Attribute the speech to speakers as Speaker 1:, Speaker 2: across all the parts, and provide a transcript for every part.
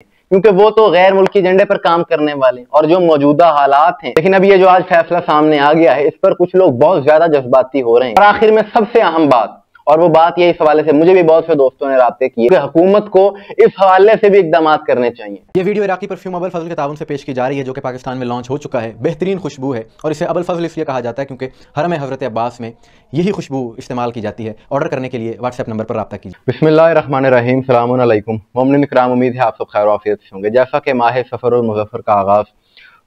Speaker 1: क्योंकि वो तो गैर मुल्की एजेंडे पर काम करने वाले और जो मौजूदा हालात हैं। लेकिन अब ये जो आज फैसला सामने आ गया है, इस पर कुछ लोग बहुत ज्यादा जज्बाती हो रहे हैं। और आखिर में सबसे अहम बात, और वो बात ये इस हवाले से मुझे भी बहुत से दोस्तों ने राब्ते किए कि हुकूमत को इस हवाले से भी इकदाम करने चाहिए।
Speaker 2: ये वीडियो इराकी परफ्यूम अबुल फजल के ताउन से पेश की जा रही है, जो कि पाकिस्तान में लॉन्च हो चुका है। बेहतरीन खुशबू है और इसे अबुल फजल इसलिए कहा जाता है क्योंकि हरम हज़रत अब्बास में यही खुशबू इस्तेमाल की जाती है। ऑर्डर करने के लिए व्हाट्सएप नंबर पर रब्ता कीजिए।
Speaker 1: बिस्मिल्लाहिर्रहमानिर्रहीम, सलामुन अलैकुम मोमिन इकराम, उम्मीद है आप सब खैर आफियत से होंगे। जैसा कि माह सफ़र और मुज़फ़्फ़र का आगाज़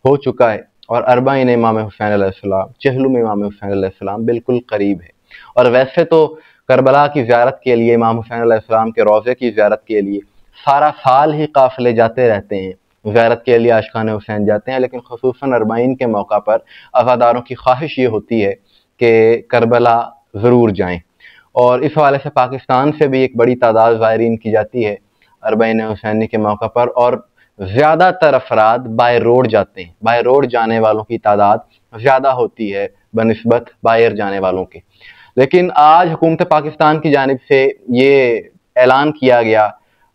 Speaker 1: हो चुका है और अरबाइन इमाम हुसैन अलैहिस्सलाम, चहलुम इमाम हुसैन अलैहिस्सलाम बिल्कुल करीब है। और वैसे तो करबला की ज़ियारत के लिए, इमाम हुसैन अलैहिस्सलाम के रोज़े की ज़ियारत के लिए सारा साल ही काफ़िले जाते रहते हैं, ज़ियारत के लिए आशिकान हुसैन जाते हैं। लेकिन ख़ुसूसन अरबाइन के मौका पर अज़ादारों की ख्वाहिश ये होती है कि करबला ज़रूर जाएँ। और इस हवाले से पाकिस्तान से भी एक बड़ी तादाद ज़ायरीन की जाती है अरबाइन हुसैनी के मौका पर, और ज़्यादातर अफराद बाय रोड जाते हैं। बाय रोड जाने वालों की तादाद ज़्यादा होती है बनिस्बत बाहर जाने वालों के। लेकिन आज हुकूमत पाकिस्तान की जानिब से ये ऐलान किया गया,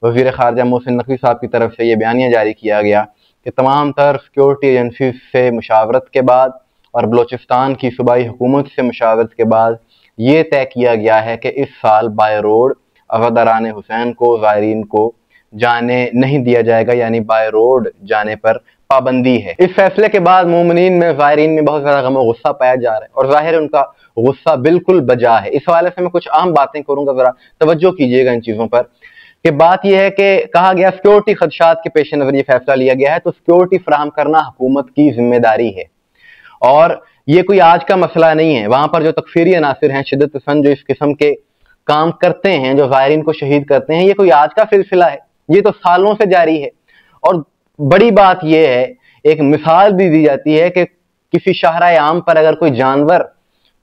Speaker 1: वज़ीर ख़ारजा मोहसिन नकवी साहब की तरफ से ये बयानिया जारी किया गया कि तमाम तर सिक्योरिटी एजेंसी से मुशावरत के बाद और बलोचिस्तान की सूबाई हुकूमत से मुशावरत के बाद ये तय किया गया है कि इस साल बाय रोड अज़ादारान हुसैन को, ज़ायरीन को जाने नहीं दिया जाएगा, यानी बाय रोड जाने पर पाबंदी है। इस फैसले के बाद मोमिनीन में, ज़ायरीन में बहुत ज़्यादा गम और गुस्सा पाया जा रहा है और ज़ाहिर है उनका गुस्सा बिल्कुल बजा है। इस हवाले से मैं कुछ अहम बातें करूंगा, जरा तवज्जो कीजिएगा इन चीज़ों पर। कि बात यह है कि कहा गया सिक्योरिटी खदशात के पेश नज़र ये फैसला लिया गया है, तो सिक्योरिटी फराहम करना हुकूमत की जिम्मेदारी है और ये कोई आज का मसला नहीं है। वहां पर जो तकफीरी अनासिर हैं, शिद्दत पसंद जो इस किस्म के काम करते हैं, जो ज़ायरीन को शहीद करते हैं, ये कोई आज का सिलसिला है, ये तो सालों से जारी है। और बड़ी बात यह है, एक मिसाल भी दी जाती है कि किसी शाहराए आम पर अगर कोई जानवर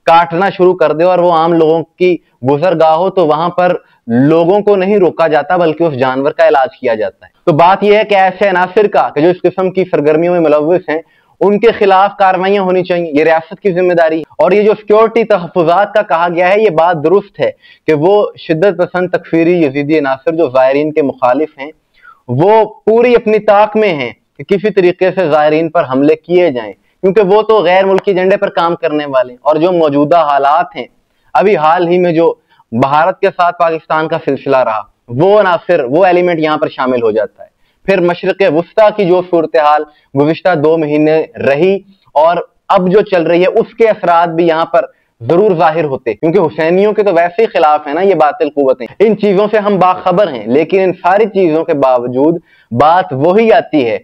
Speaker 1: काटना शुरू कर दे और वो आम लोगों की गुजरगाह हो, तो वहां पर लोगों को नहीं रोका जाता बल्कि उस जानवर का इलाज किया जाता है। तो बात यह है कि ऐसे अनासिर का कि जो इस किस्म की सरगर्मियों में मुलव्विस हैं, उनके खिलाफ कार्रवाइयां होनी चाहिए। ये रियासत की जिम्मेदारी है। और ये जो सिक्योरिटी तहफ़्फ़ुज़ात का कहा गया है, ये बात दुरुस्त है कि वो शिद्दत पसंद तकफीरी यजीदी अनासिर जो ज़ायरीन के मुखालिफ हैं, वो पूरी अपनी ताक में हैं कि किसी तरीके से ज़ायरीन पर हमले किए जाएं, क्योंकि वो तो गैर मुल्की एजेंडे पर काम करने वाले और जो मौजूदा हालात हैं, अभी हाल ही में जो भारत के साथ पाकिस्तान का सिलसिला रहा, वो अनासिर, वो एलिमेंट यहाँ पर शामिल हो जाता है। फिर मशरिक़ वुस्ता की जो सूरत हाल गुज़िश्ता 2 महीने रही और अब जो चल रही है, उसके असरात भी यहाँ पर जरूर जाहिर होते, क्योंकि हुसैनियों के तो वैसे ही खिलाफ है ना ये बातिल कुव्वतें। इन चीजों से हम बाखबर हैं, लेकिन इन सारी चीजों के बावजूद बात वही आती है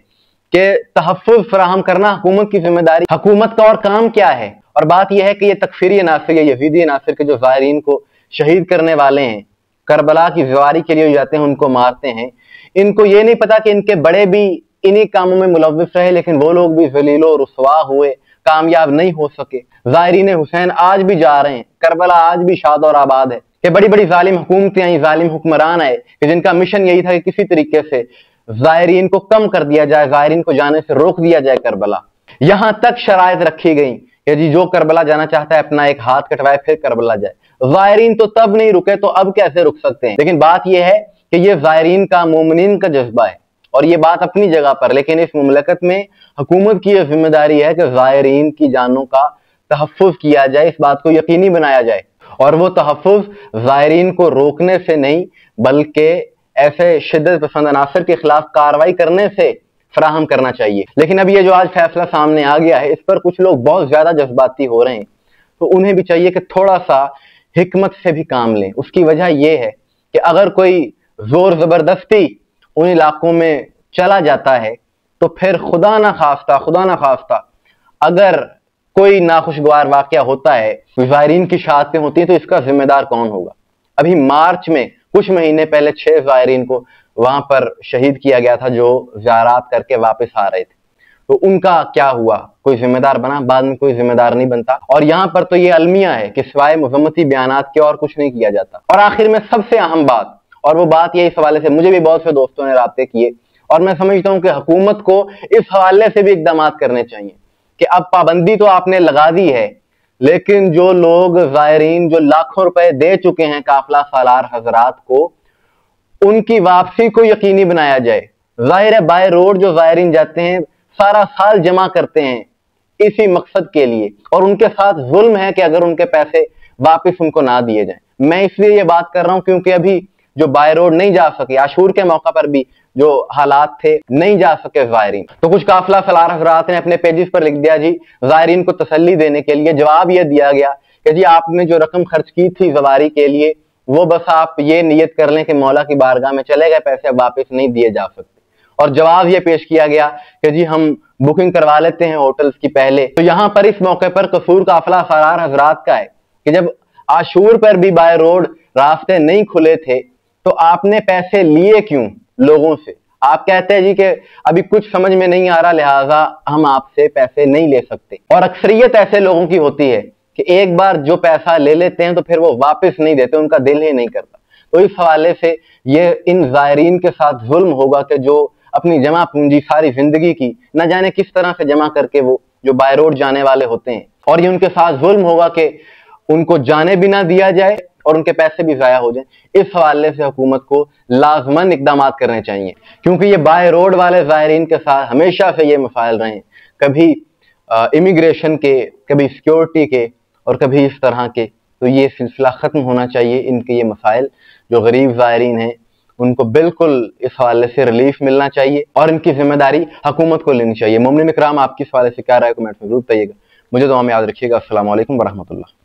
Speaker 1: कि तहफ़्फ़ुज़ फराहम करना हुकूमत की जिम्मेदारी। हुकूमत का और काम क्या है? और बात यह है कि ये तकफीरी अनासिर या यजीदी अनासिर के जो ज़ायरीन को शहीद करने वाले हैं, करबला की ज़िवारी के लिए जाते हैं, उनको मारते हैं, इनको ये नहीं पता कि इनके बड़े भी इन्हीं कामों में मुलव्विस रहे, लेकिन वो लोग भी ज़लीलो रुसवा हुए, कामयाब नहीं हो सके। ज़ायरीन हुसैन आज भी जा रहे हैं, करबला आज भी शाद और आबाद है। कि बड़ी बड़ी जालिम हुकूमतें आई, जालिम हुक्मरान आए कि जिनका मिशन यही था कि किसी तरीके से ज़ायरीन को कम कर दिया जाए, ज़ायरीन को जाने से रोक दिया जाए करबला। यहां तक शराइत रखी गई कि जी जो करबला जाना चाहता है अपना एक हाथ कटवाए फिर करबला जाए। ज़ायरीन तो तब नहीं रुके, तो अब कैसे रुक सकते हैं? लेकिन बात यह है कि यह ज़ायरीन का, मोमिनीन का जज्बा है और ये बात अपनी जगह पर, लेकिन इस मुमलकत में हुकूमत की यह जिम्मेदारी है कि ज़ायरीन की जानों का तहफ़्फ़ुज़ किया जाए, इस बात को यकीनी बनाया जाए। और वो तहफ़्फ़ुज़ ज़ायरीन को रोकने से नहीं, बल्कि ऐसे शिद्दत पसंद अनासर के खिलाफ कार्रवाई करने से फराहम करना चाहिए। लेकिन अब ये जो आज फैसला सामने आ गया है, इस पर कुछ लोग बहुत ज्यादा जज्बाती हो रहे हैं, तो उन्हें भी चाहिए कि थोड़ा सा हिकमत से भी काम लें। उसकी वजह यह है कि अगर कोई जोर जबरदस्ती उन इलाकों में चला जाता है, तो फिर खुदा ना खास्ता अगर कोई नाखुशगवार वाकया होता है, ज़ायरीन की शहादतें होती हैं, तो इसका जिम्मेदार कौन होगा? अभी मार्च में कुछ महीने पहले 6 ज़ायरीन को वहां पर शहीद किया गया था, जो ज़ियारत करके वापस आ रहे थे। तो उनका क्या हुआ? कोई जिम्मेदार बना? बाद में कोई जिम्मेदार नहीं बनता। और यहां पर तो ये अलमिया है कि सिवाय मुज़म्मती बयानात के और कुछ नहीं किया जाता। और आखिर में सबसे अहम बात, और वो बात ये इस हवाले से मुझे भी बहुत से दोस्तों ने राब्ते किए और मैं समझता हूं कि हुकूमत को इस हवाले से भी इकदाम करने चाहिए कि अब पाबंदी तो आपने लगा दी है, लेकिन जो लोग ज़ायरीन जो लाखों रुपए दे चुके हैं काफिला सालार हजरात को, उनकी वापसी को यकीनी बनाया जाए। जाहिर है बाय रोड जो ज़ायरीन जाते हैं सारा साल जमा करते हैं इसी मकसद के लिए, और उनके साथ जुल्म है कि अगर उनके पैसे वापस उनको ना दिए जाएं। मैं इसलिए ये बात कर रहा हूं क्योंकि अभी जो बाय रोड नहीं जा सके, आशूर के मौका पर भी जो हालात थे नहीं जा सके ज़ायरीन, तो कुछ काफिला सलार हज़रात ने अपने पेजेस पर लिख दिया जी, ज़ायरीन को तसल्ली देने के लिए जवाब यह दिया गया कि जी आपने जो रकम खर्च की थी सवारी के लिए वो बस आप ये नियत कर लें कि मौला की बारगाह में चले गए, पैसे अब वापस नहीं दिए जा सकते। और जवाब ये पेश किया गया कि जी हम बुकिंग करवा लेते हैं होटल्स की पहले। तो यहां पर इस मौके पर कसूर काफिला सलार हज़रात का है कि जब आशूर पर भी बाय रोड रास्ते नहीं खुले थे तो आपने पैसे लिए क्यों लोगों से? आप कहते हैं जी कि अभी कुछ समझ में नहीं आ रहा लिहाजा हम आपसे पैसे नहीं ले सकते, और अक्सरियत ऐसे लोगों की होती है कि एक बार जो पैसा ले लेते हैं तो फिर वो वापस नहीं देते, उनका दिल ही नहीं करता। तो इस हवाले से ये इन ज़ायरीन के साथ जुल्म होगा कि जो अपनी जमा पूंजी सारी जिंदगी की न जाने किस तरह से जमा करके वो जो बाय रोड जाने वाले होते हैं, और ये उनके साथ जुल्म होगा कि उनको जाने भी ना दिया जाए और उनके पैसे भी जाया हो जाए। इस हवाले से हुकूमत को लाजमन इकदाम करने चाहिए, क्योंकि ये बाय रोड वाले ज़ायरीन के साथ हमेशा से ये मसाइल रहे हैं, कभी इमिग्रेशन के, कभी सिक्योरिटी के और कभी इस तरह के। तो ये सिलसिला ख़त्म होना चाहिए। इनके ये मसाइल जो गरीब ज़ायरीन हैं उनको बिल्कुल इस हवाले से रिलीफ मिलना चाहिए और इनकी जिम्मेदारी हुकूमत को लेनी चाहिए। मोमिन इकराम, आपकी इस हवाले से क्या राय, कमेंट में जरूर बताइएगा। मुझे दुआ में याद रखिएगा। अस्सलाम वालेकुम वरहमतुल्लाह।